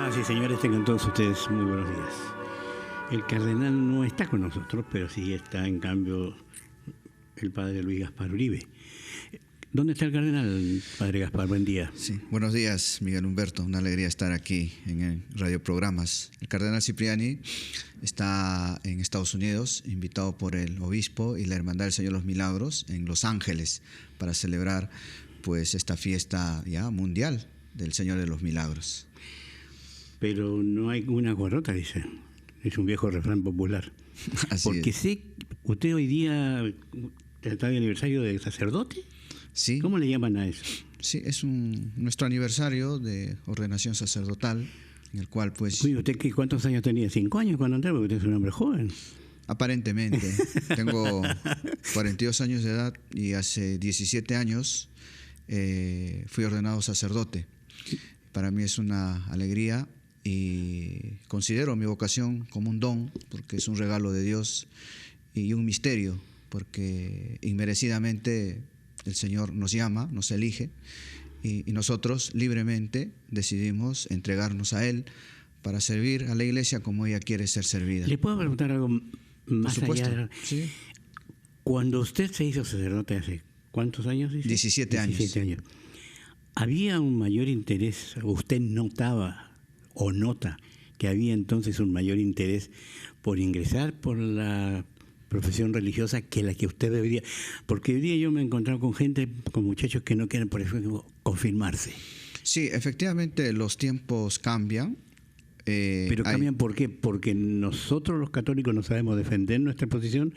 Señoras y señores, tengan todos ustedes muy buenos días. El cardenal no está con nosotros, pero sí está, en cambio, el padre Luis Gaspar Uribe. ¿Dónde está el cardenal, padre Gaspar? Buen día. Sí, buenos días, Miguel Humberto. Una alegría estar aquí en el radioprogramas. El cardenal Cipriani está en Estados Unidos, invitado por el obispo y la Hermandad del Señor de los Milagros en Los Ángeles para celebrar pues esta fiesta ya mundial del Señor de los Milagros. Pero no hay una guarrota, dice. Es un viejo refrán popular. Así Porque es. sé, usted hoy día está de aniversario de sacerdote. Sí, ¿Cómo le llaman a eso? sí, es nuestro aniversario de ordenación sacerdotal, en el cual pues... Uy, ¿usted cuántos años tenía? 5 años cuando entró, porque usted es un hombre joven. Aparentemente, tengo 42 años de edad y hace 17 años fui ordenado sacerdote. Para mí es una alegría y considero mi vocación como un don, porque es un regalo de Dios y un misterio, porque inmerecidamente el Señor nos llama, nos elige y nosotros libremente decidimos entregarnos a Él para servir a la Iglesia como ella quiere ser servida. ¿Le puedo preguntar algo más Por supuesto, allá? sí. Cuando usted se hizo sacerdote hace ¿cuántos años? Dice? 17 años. 17 años. ¿Había un mayor interés, usted notaba o nota que había entonces un mayor interés por ingresar por la profesión religiosa que la que usted debería? Porque hoy día yo me he encontrado con gente, con muchachos que no quieren, por ejemplo, confirmarse. Sí, efectivamente los tiempos cambian. Pero cambian ¿por qué? Porque nosotros los católicos no sabemos defender nuestra posición,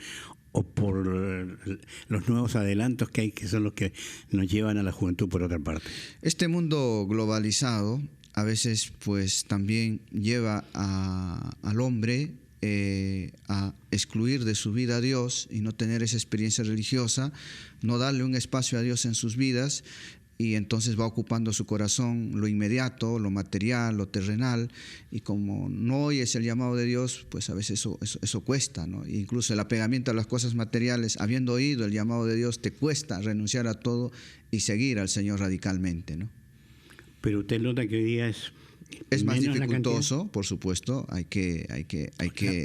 o por los nuevos adelantos que hay, que son los que nos llevan a la juventud por otra parte. Este mundo globalizado a veces pues también lleva al hombre a excluir de su vida a Dios y no tener esa experiencia religiosa, no darle un espacio a Dios en sus vidas, y entonces va ocupando su corazón lo inmediato, lo material, lo terrenal, y como no oyes el llamado de Dios, pues a veces eso cuesta, ¿no? E incluso el apegamiento a las cosas materiales, habiendo oído el llamado de Dios, te cuesta renunciar a todo y seguir al Señor radicalmente, ¿no? Pero usted nota que hoy día es más menos dificultoso, por supuesto, hay que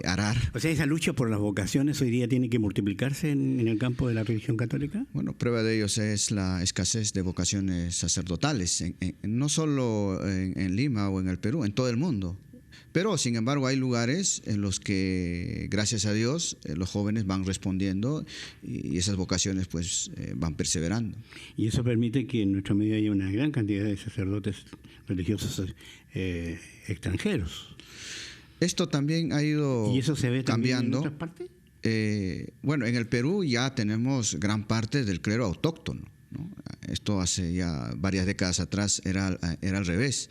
arar. O sea, esa lucha por las vocaciones hoy día tiene que multiplicarse en el campo de la religión católica. Bueno, prueba de ello es la escasez de vocaciones sacerdotales, no solo en Lima o en el Perú, en todo el mundo. Pero, sin embargo, hay lugares en los que, gracias a Dios, los jóvenes van respondiendo y esas vocaciones pues van perseverando. Y eso permite que en nuestro medio haya una gran cantidad de sacerdotes religiosos extranjeros. Esto también ha ido ¿Y eso se ve cambiando. también en otras partes? Bueno, en el Perú ya tenemos gran parte del clero autóctono, ¿no? Esto hace ya varias décadas atrás era al revés.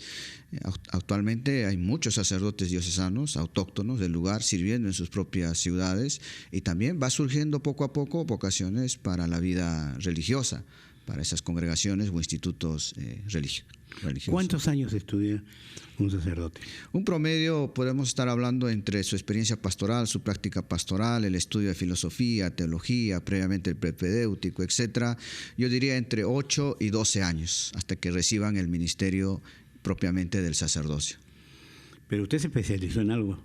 Actualmente hay muchos sacerdotes diocesanos autóctonos del lugar sirviendo en sus propias ciudades, y también va surgiendo poco a poco vocaciones para la vida religiosa, para esas congregaciones o institutos religiosos. ¿Cuántos años estudia un sacerdote? Un promedio, podemos estar hablando entre su experiencia pastoral, su práctica pastoral, el estudio de filosofía, teología, previamente el prepedéutico, etcétera. Yo diría entre 8 y 12 años, hasta que reciban el ministerio propiamente del sacerdocio. ¿Pero usted se especializó en algo?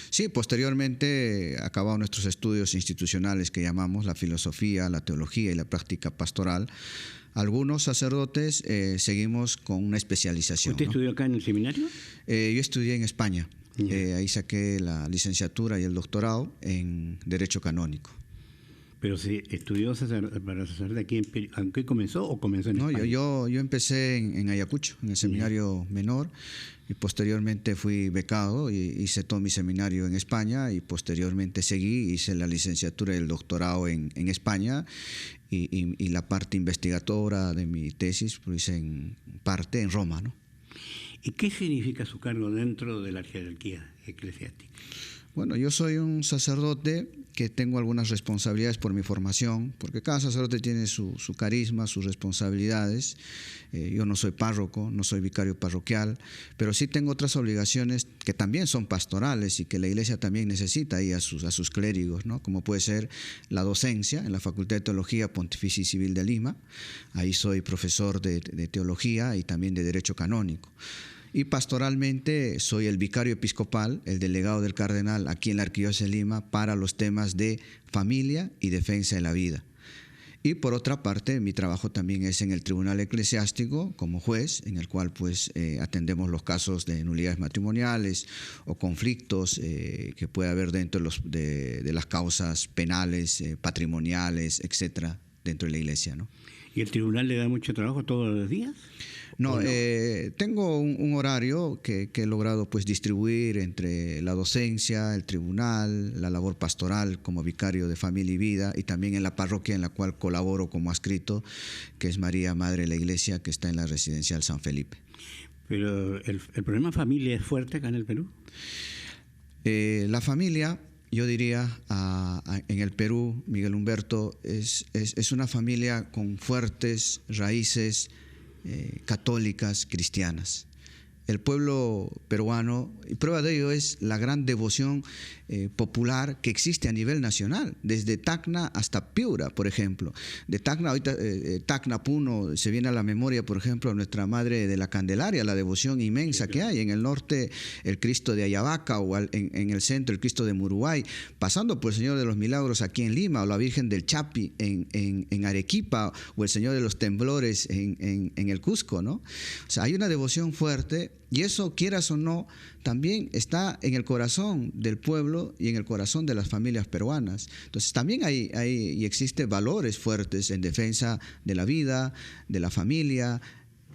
Sí, posteriormente, acabados nuestros estudios institucionales que llamamos la filosofía, la teología y la práctica pastoral, algunos sacerdotes seguimos con una especialización. ¿Usted ¿no? estudió acá en el seminario? Yo estudié en España. Ahí saqué la licenciatura y el doctorado en Derecho Canónico. Pero si estudió para sacerdote aquí ¿en qué comenzó o comenzó en España? Yo empecé en Ayacucho, en el seminario menor, y posteriormente fui becado y hice todo mi seminario en España, y posteriormente hice la licenciatura y el doctorado en España, y la parte investigadora de mi tesis lo hice en parte en Roma, ¿no? ¿Y qué significa su cargo dentro de la jerarquía eclesiástica? Bueno, yo soy un sacerdote que tengo algunas responsabilidades por mi formación, porque cada sacerdote tiene su carisma, sus responsabilidades. Yo no soy párroco, no soy vicario parroquial, pero sí tengo otras obligaciones que también son pastorales y que la Iglesia también necesita ahí a sus clérigos, ¿no? Como puede ser la docencia en la Facultad de Teología Pontificia y Civil de Lima. Ahí soy profesor de teología y también de Derecho Canónico. Y pastoralmente soy el vicario episcopal, el delegado del cardenal aquí en la Arquidiócesis de Lima para los temas de familia y defensa de la vida. Y por otra parte, mi trabajo también es en el Tribunal Eclesiástico como juez, en el cual pues atendemos los casos de nulidades matrimoniales o conflictos que puede haber dentro de las causas penales, patrimoniales, etcétera, dentro de la Iglesia, ¿no? ¿Y el tribunal le da mucho trabajo todos los días? No, tengo un horario que he logrado pues distribuir entre la docencia, el tribunal, la labor pastoral como vicario de familia y vida, y también en la parroquia en la cual colaboro como adscrito, que es María Madre de la Iglesia, que está en la residencial San Felipe. Pero el problema familia es fuerte acá en el Perú. La familia, yo diría, en el Perú, Miguel Humberto, es una familia con fuertes raíces católicas, cristianas. El pueblo peruano, y prueba de ello es la gran devoción popular que existe a nivel nacional, desde Tacna hasta Piura, por ejemplo. De Tacna, ahorita Tacna, Puno, se viene a la memoria, por ejemplo, nuestra Madre de la Candelaria, la devoción inmensa que hay. En el norte, el Cristo de Ayabaca, o en el centro, el Cristo de Muruay, pasando por el Señor de los Milagros aquí en Lima, o la Virgen del Chapi en Arequipa, o el Señor de los Temblores en el Cusco, ¿no? O sea, hay una devoción fuerte, y eso, quieras o no, también está en el corazón del pueblo y en el corazón de las familias peruanas. Entonces también existen valores fuertes en defensa de la vida, de la familia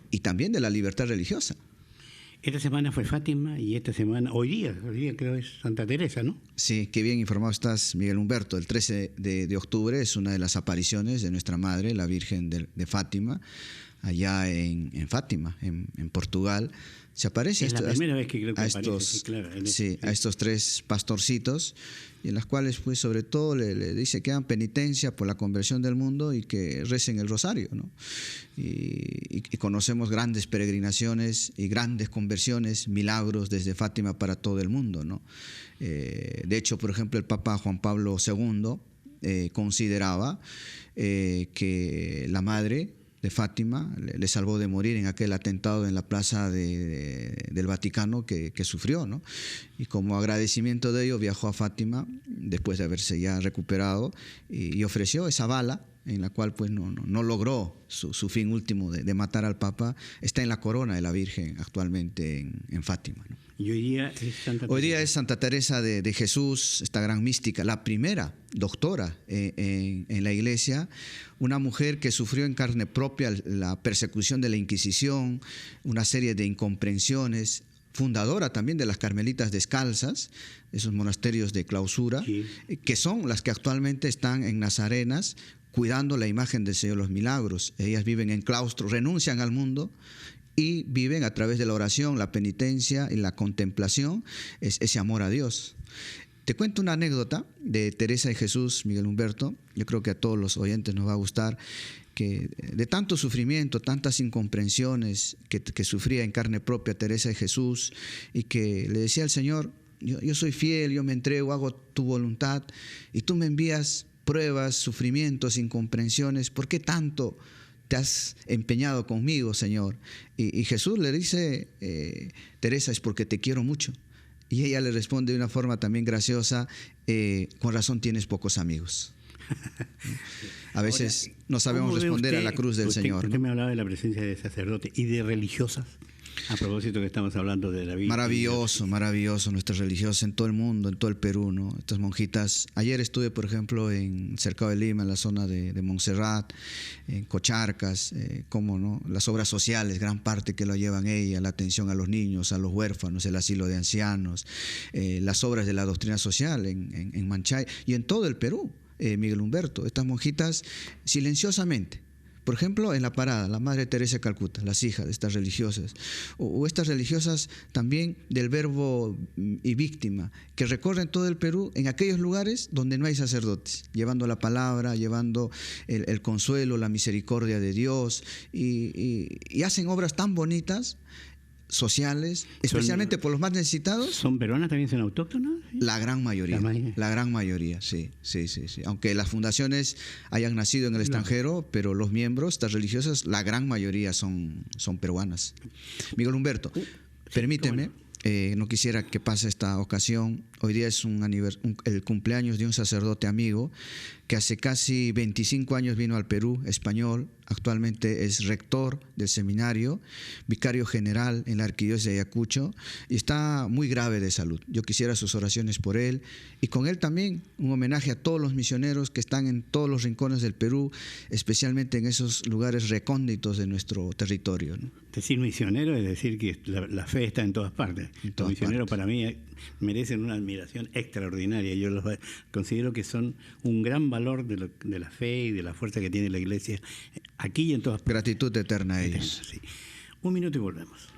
y también de la libertad religiosa. Esta semana fue Fátima y esta semana, hoy día creo es Santa Teresa, ¿no? Sí, qué bien informado estás, Miguel Humberto. El 13 de octubre es una de las apariciones de nuestra Madre, la Virgen de Fátima, allá en Fátima, en Portugal. Se aparece es la primera vez que creo que aparece, sí, claro. A estos tres pastorcitos, y en las cuales pues sobre todo le dice que hagan penitencia por la conversión del mundo y que recen el rosario, ¿no? Y conocemos grandes peregrinaciones y grandes conversiones, milagros desde Fátima para todo el mundo, ¿no? De hecho, por ejemplo, el Papa Juan Pablo II consideraba que la Madre de Fátima le salvó de morir en aquel atentado en la plaza del Vaticano que sufrió, ¿no? Y como agradecimiento de ello viajó a Fátima después de haberse ya recuperado y ofreció esa bala en la cual pues no logró su fin último de matar al Papa. Está en la corona de la Virgen actualmente en Fátima, ¿no? Y hoy día es Santa Teresa. Hoy día es Santa Teresa de Jesús, esta gran mística, la primera doctora en la Iglesia, una mujer que sufrió en carne propia la persecución de la Inquisición, una serie de incomprensiones, fundadora también de las Carmelitas Descalzas, esos monasterios de clausura, sí, que son las que actualmente están en Nazarenas, cuidando la imagen del Señor de los Milagros. Ellas viven en claustro, renuncian al mundo y viven a través de la oración, la penitencia y la contemplación, ese amor a Dios. Te cuento una anécdota de Teresa de Jesús, Miguel Humberto. Yo creo que a todos los oyentes nos va a gustar, que de tanto sufrimiento, tantas incomprensiones que sufría en carne propia Teresa de Jesús, y que le decía al Señor: yo soy fiel, yo me entrego, hago tu voluntad, y tú me envías pruebas, sufrimientos, incomprensiones. ¿Por qué tanto te has empeñado conmigo, Señor? Y Jesús le dice: Teresa, es porque te quiero mucho. Y ella le responde de una forma también graciosa: con razón tienes pocos amigos. A veces no sabemos responder a la cruz del Señor, ¿no? Usted me hablaba de la presencia de sacerdotes y de religiosas. A propósito que estamos hablando de la vida. Maravilloso, nuestras religiosas en todo el mundo, en todo el Perú, ¿no? Estas monjitas. Ayer estuve, por ejemplo, en Cercado de Lima, en la zona de Montserrat, en Cocharcas, cómo no, las obras sociales, gran parte que lo llevan ella, la atención a los niños, a los huérfanos, el asilo de ancianos, las obras de la doctrina social en Manchay y en todo el Perú, Miguel Humberto. Estas monjitas silenciosamente. Por ejemplo, en La Parada, la Madre Teresa de Calcuta, las hijas de estas religiosas, o estas religiosas también del Verbo y Víctima, que recorren todo el Perú en aquellos lugares donde no hay sacerdotes, llevando la palabra, llevando el consuelo, la misericordia de Dios, y hacen obras tan bonitas, sociales, especialmente por los más necesitados. ¿Son peruanas también, son autóctonas? ¿Sí? La gran mayoría, sí. Aunque las fundaciones hayan nacido en el extranjero, pero los miembros, estas religiosas, la gran mayoría son peruanas. Miguel Humberto, Permíteme, no quisiera que pase esta ocasión. Hoy día es el cumpleaños de un sacerdote amigo que hace casi 25 años vino al Perú, español. Actualmente es rector del seminario, vicario general en la arquidiócesis de Ayacucho, y está muy grave de salud. Yo quisiera sus oraciones por él, y con él también un homenaje a todos los misioneros que están en todos los rincones del Perú, especialmente en esos lugares recónditos de nuestro territorio, ¿no? Decir misionero es decir que la fe está en todas partes. Los misioneros para mí merecen una admiración extraordinaria. Yo los considero que son un gran valor de la fe y de la fuerza que tiene la Iglesia aquí y en todas partes. Gratitud eterna a ellos. Sí. Un minuto y volvemos.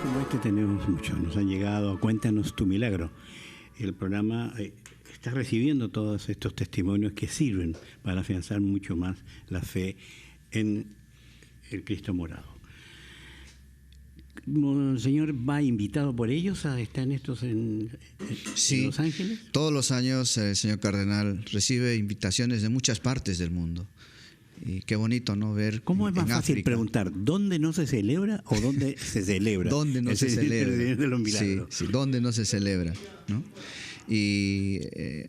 Como este tenemos muchos, nos han llegado. Cuéntanos tu milagro. El programa está recibiendo todos estos testimonios que sirven para afianzar mucho más la fe en el Cristo morado. ¿Monseñor va invitado por ellos a estar en Los Ángeles? Todos los años el señor cardenal recibe invitaciones de muchas partes del mundo. Y qué bonito, ¿no? Ver. ¿Cómo es más fácil África preguntar? ¿Dónde no se celebra o dónde se celebra? ¿Dónde no se celebra? De los milagros. Sí, ¿dónde no se celebra? ¿No? Y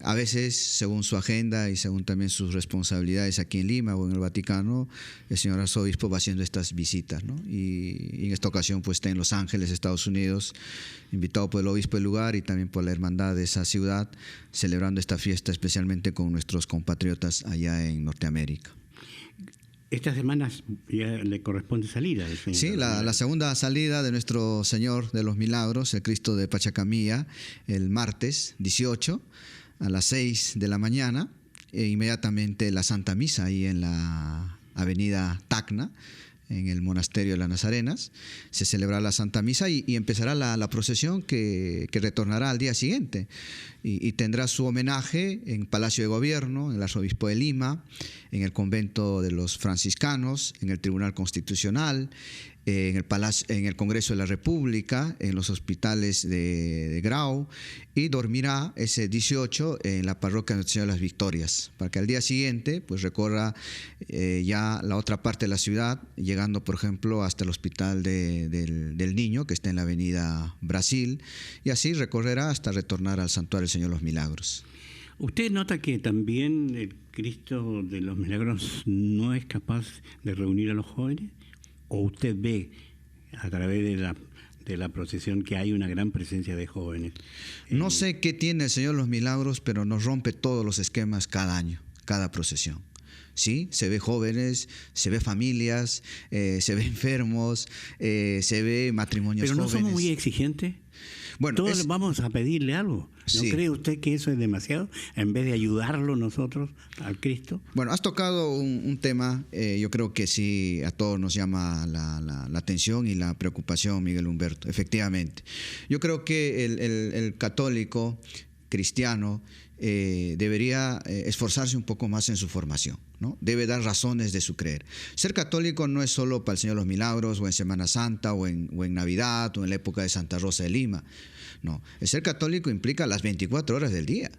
a veces, según su agenda y según también sus responsabilidades aquí en Lima o en el Vaticano, el señor arzobispo va haciendo estas visitas, ¿no? Y en esta ocasión pues está en Los Ángeles, Estados Unidos, invitado por el obispo del lugar y también por la hermandad de esa ciudad, celebrando esta fiesta especialmente con nuestros compatriotas allá en Norteamérica. Estas semanas ya le corresponde salir al Señor. Sí, la segunda salida de nuestro Señor de los Milagros, el Cristo de Pachacamilla, el martes 18 a las 6 de la mañana, e inmediatamente la Santa Misa ahí en la avenida Tacna, en el monasterio de las Nazarenas. Se celebrará la Santa Misa y empezará la procesión que retornará al día siguiente y tendrá su homenaje en Palacio de Gobierno, en el Arzobispo de Lima, en el convento de los franciscanos, en el Tribunal Constitucional, en el Congreso de la República, en los hospitales de Grau, y dormirá ese 18 en la parroquia Nuestra Señora de las Victorias, para que al día siguiente pues recorra ya la otra parte de la ciudad, llegando por ejemplo hasta el Hospital del Niño, que está en la avenida Brasil, y así recorrerá hasta retornar al Santuario del Señor de los Milagros. ¿Usted nota que también el Cristo de los Milagros no es capaz de reunir a los jóvenes? ¿O usted ve a través de la procesión que hay una gran presencia de jóvenes? No sé qué tiene el Señor de los Milagros, pero nos rompe todos los esquemas cada año, cada procesión. Sí, se ve jóvenes, se ve familias, se ve enfermos, se ve matrimonios jóvenes. ¿Pero no somos muy exigentes? Bueno, todos vamos a pedirle algo. ¿No cree usted que eso es demasiado? En vez de ayudarlo nosotros al Cristo. Bueno, has tocado un tema, yo creo que sí a todos nos llama la atención y la preocupación, Miguel Humberto, efectivamente. Yo creo que el católico cristiano debería esforzarse un poco más en su formación, ¿no? Debe dar razones de su creer. Ser católico no es solo para el Señor de los Milagros, o en Semana Santa, o en Navidad, o en la época de Santa Rosa de Lima. No, el ser católico implica las 24 horas del día.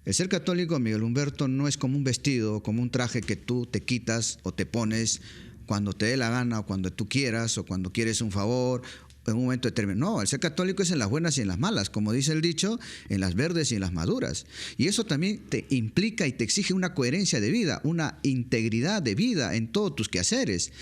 El ser católico, Miguel Humberto, no es como un vestido, como un traje que tú te quitas o te pones cuando te dé la gana, o cuando tú quieras, o cuando quieres un favor, en un momento determinado. No, el ser católico es en las buenas y en las malas, como dice el dicho, en las verdes y en las maduras. Y eso también te implica y te exige una coherencia de vida, una integridad de vida en todos tus quehaceres,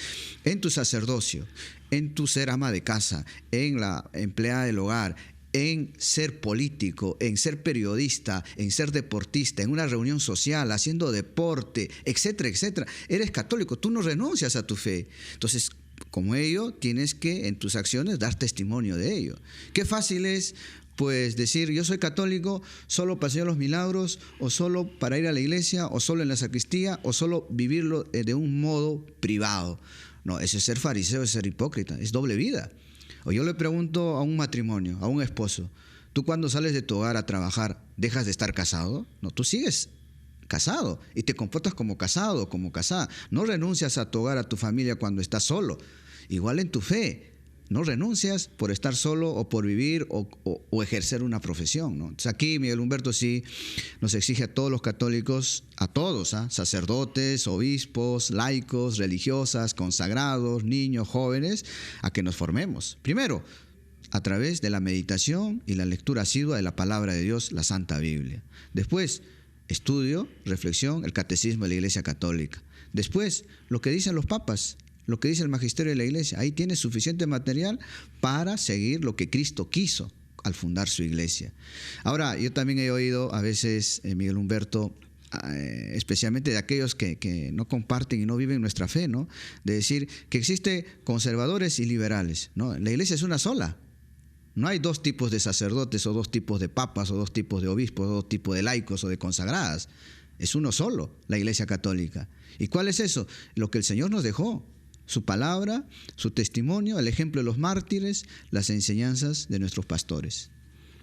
en tu sacerdocio, en tu ser ama de casa, en la empleada del hogar, en ser político, en ser periodista, en ser deportista, en una reunión social, haciendo deporte, etcétera, etcétera. Eres católico, tú no renuncias a tu fe. Entonces, como ello, tienes que en tus acciones dar testimonio de ello. Qué fácil es pues decir yo soy católico solo para hacer los milagros, o solo para ir a la iglesia, o solo en la sacristía, o solo vivirlo de un modo privado. No, eso es ser fariseo, es ser hipócrita, es doble vida. O yo le pregunto a un matrimonio, a un esposo, ¿tú cuando sales de tu hogar a trabajar dejas de estar casado? No, tú sigues casado y te comportas como casado o como casada. No renuncias a tu hogar, a tu familia cuando estás solo. Igual en tu fe. no renuncias por estar solo o por vivir o ejercer una profesión, ¿no? Entonces aquí Miguel Humberto sí nos exige a todos los católicos, a todos, sacerdotes, obispos, laicos, religiosas, consagrados, niños, jóvenes, a que nos formemos. Primero, a través de la meditación y la lectura asidua de la palabra de Dios, la Santa Biblia. Después, estudio, reflexión, el catecismo de la Iglesia Católica. Después, lo que dicen los papas, lo que dice el magisterio de la Iglesia. Ahí tienes suficiente material para seguir lo que Cristo quiso al fundar su Iglesia. Ahora, yo también he oído a veces, Miguel Humberto, especialmente de aquellos que no comparten y no viven nuestra fe, ¿no?, de decir que existe conservadores y liberales, ¿no? La Iglesia es una sola. No hay dos tipos de sacerdotes o dos tipos de papas o dos tipos de obispos o dos tipos de laicos o de consagradas. Es uno solo, la Iglesia Católica. ¿Y cuál es eso? Lo que el Señor nos dejó. Su palabra, su testimonio, el ejemplo de los mártires, las enseñanzas de nuestros pastores.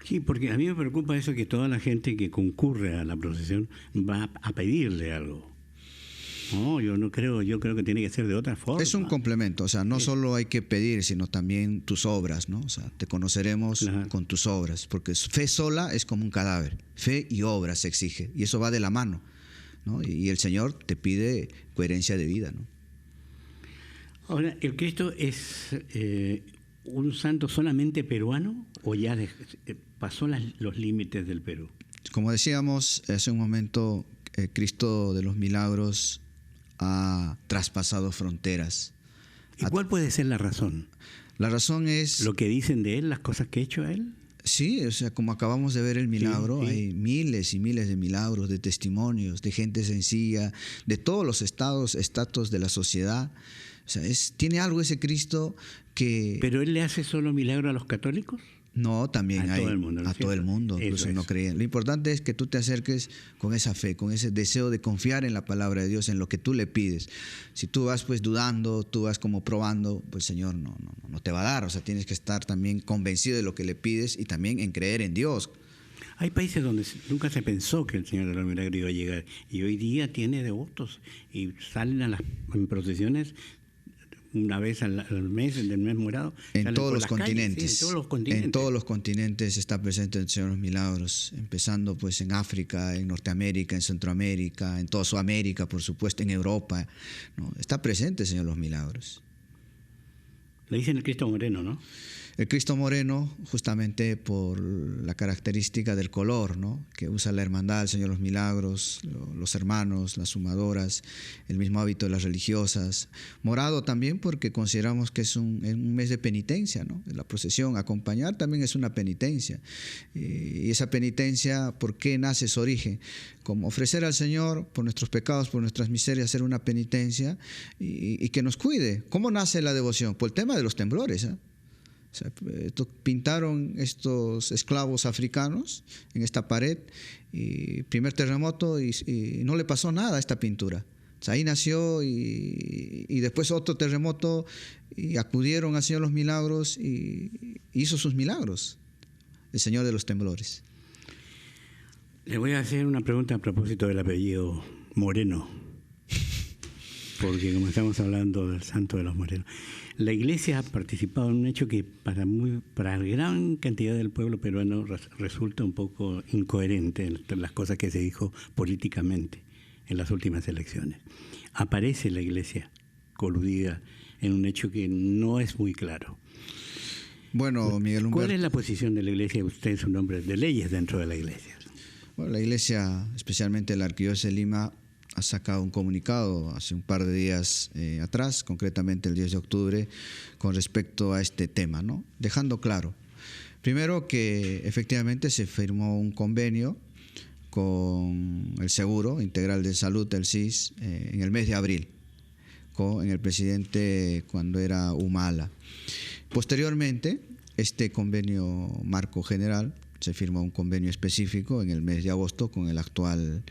Sí, porque a mí me preocupa eso, que toda la gente que concurre a la procesión va a pedirle algo. No, yo creo que tiene que ser de otra forma. Es un complemento, o sea, no solo hay que pedir, sino también tus obras, ¿no? O sea, te conoceremos con tus obras, porque fe sola es como un cadáver, fe y obras se exige, y eso va de la mano, ¿no? Y el Señor te pide coherencia de vida, ¿no? Ahora, ¿el Cristo es un santo solamente peruano o ya pasó los límites del Perú? Como decíamos hace un momento, Cristo de los Milagros ha traspasado fronteras. ¿Y cuál puede ser la razón? La razón es... ¿Lo que dicen de él, las cosas que ha hecho a él? Sí, o sea, como acabamos de ver el milagro, sí. Hay miles y miles de milagros, de testimonios, de gente sencilla, de todos los estatus de la sociedad. O sea, tiene algo ese Cristo que... ¿Pero él le hace solo milagro a los católicos? No, también hay todo el mundo, ¿no? a todo el mundo, incluso no creen. Lo importante es que tú te acerques con esa fe, con ese deseo de confiar en la palabra de Dios, en lo que tú le pides. Si tú vas pues dudando, tú vas como probando, pues Señor no te va a dar. O sea, tienes que estar también convencido de lo que le pides y también en creer en Dios. Hay países donde nunca se pensó que el Señor de los Milagros iba a llegar, y hoy día tiene devotos y salen en procesiones una vez al mes, del mes morado. En todos los continentes. Sí, en todos los continentes. En todos los continentes está presente el Señor de los Milagros, empezando pues en África, en Norteamérica, en Centroamérica, en toda Sudamérica, por supuesto, en Europa, ¿no? Está presente el Señor de los Milagros. Le dicen el Cristo Moreno, ¿no? El Cristo Moreno, justamente por la característica del color, ¿no?, que usa la hermandad, el Señor de los Milagros, los hermanos, las sumadoras, el mismo hábito de las religiosas. Morado también porque consideramos que es un mes de penitencia, ¿no? La procesión, acompañar también es una penitencia. Y esa penitencia, ¿por qué nace su origen? Como ofrecer al Señor por nuestros pecados, por nuestras miserias, hacer una penitencia y que nos cuide. ¿Cómo nace la devoción? Por el tema de los temblores, ¿eh? O sea, pintaron estos esclavos africanos en esta pared, y primer terremoto y no le pasó nada a esta pintura. O sea, ahí nació y después otro terremoto y acudieron al Señor de los Milagros y hizo sus milagros, el Señor de los temblores. Le voy a hacer una pregunta a propósito del apellido Moreno, porque como estamos hablando del santo de los morenos, la Iglesia ha participado en un hecho que para la gran cantidad del pueblo peruano resulta un poco incoherente entre las cosas que se dijo políticamente en las últimas elecciones. Aparece la Iglesia coludida en un hecho que no es muy claro. Bueno, Miguel Humberto, ¿cuál es la posición de la Iglesia, usted en su nombre, de leyes dentro de la Iglesia? Bueno, la Iglesia, especialmente la Arquidiócesis de Lima, ha sacado un comunicado hace un par de días atrás, concretamente el 10 de octubre, con respecto a este tema, ¿no?, dejando claro, primero, que efectivamente se firmó un convenio con el Seguro Integral de Salud, el SIS, en el mes de abril, con el presidente cuando era Humala. Posteriormente, este convenio marco general, se firmó un convenio específico en el mes de agosto con el actual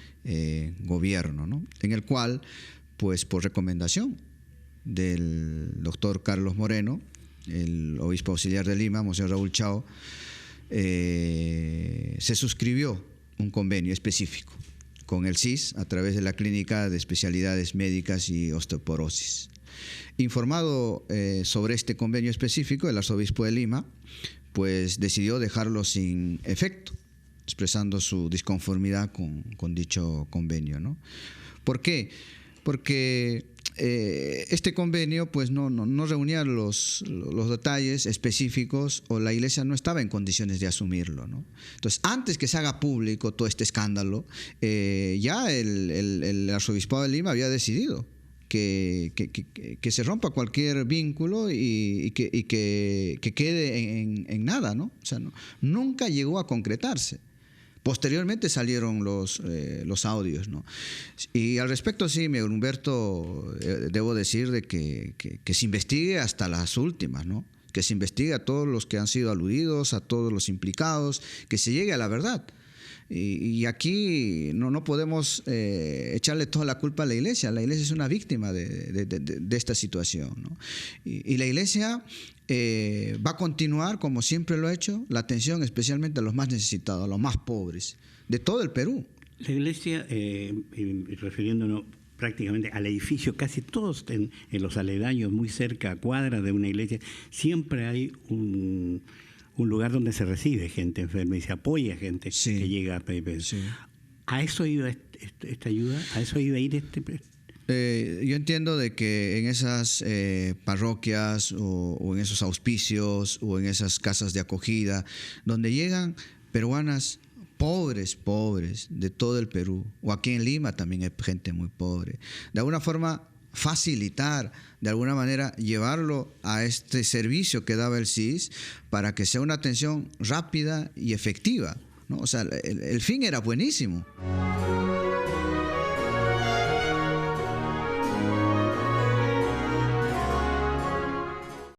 gobierno, ¿no?, en el cual, pues por recomendación del doctor Carlos Moreno, el obispo auxiliar de Lima, Monseñor Raúl Chao, se suscribió un convenio específico con el SIS a través de la Clínica de Especialidades Médicas y Osteoporosis. Informado sobre este convenio específico, el arzobispo de Lima pues decidió dejarlo sin efecto, expresando su disconformidad con dicho convenio, ¿no? ¿Por qué? Porque este convenio pues no reunía los detalles específicos, o la Iglesia no estaba en condiciones de asumirlo, ¿no? Entonces, antes que se haga público todo este escándalo, ya el arzobispado de Lima había decidido que se rompa cualquier vínculo y que quede en nada, ¿no? O sea, nunca llegó a concretarse. Posteriormente salieron los audios, ¿no? Y al respecto, sí, Miguel Humberto, debo decir de que se investigue hasta las últimas, ¿no? Que se investigue a todos los que han sido aludidos, a todos los implicados, que se llegue a la verdad. Y aquí no podemos echarle toda la culpa a la Iglesia. La Iglesia es una víctima de esta situación, ¿no? Y la Iglesia va a continuar, como siempre lo ha hecho, la atención especialmente a los más necesitados, a los más pobres, de todo el Perú. La Iglesia, refiriéndonos prácticamente al edificio, casi todos en los aledaños, muy cerca, a cuadras de una iglesia, siempre hay un lugar donde se recibe gente enferma y se apoya a gente que llega a PIP. Sí. ¿A eso iba esta ayuda? ¿A eso iba a ir yo entiendo de que en esas parroquias o en esos auspicios o en esas casas de acogida, donde llegan peruanas pobres de todo el Perú, o aquí en Lima también hay gente muy pobre, de alguna forma facilitar, de alguna manera llevarlo a este servicio que daba el CIS para que sea una atención rápida y efectiva, ¿no? O sea, el fin era buenísimo.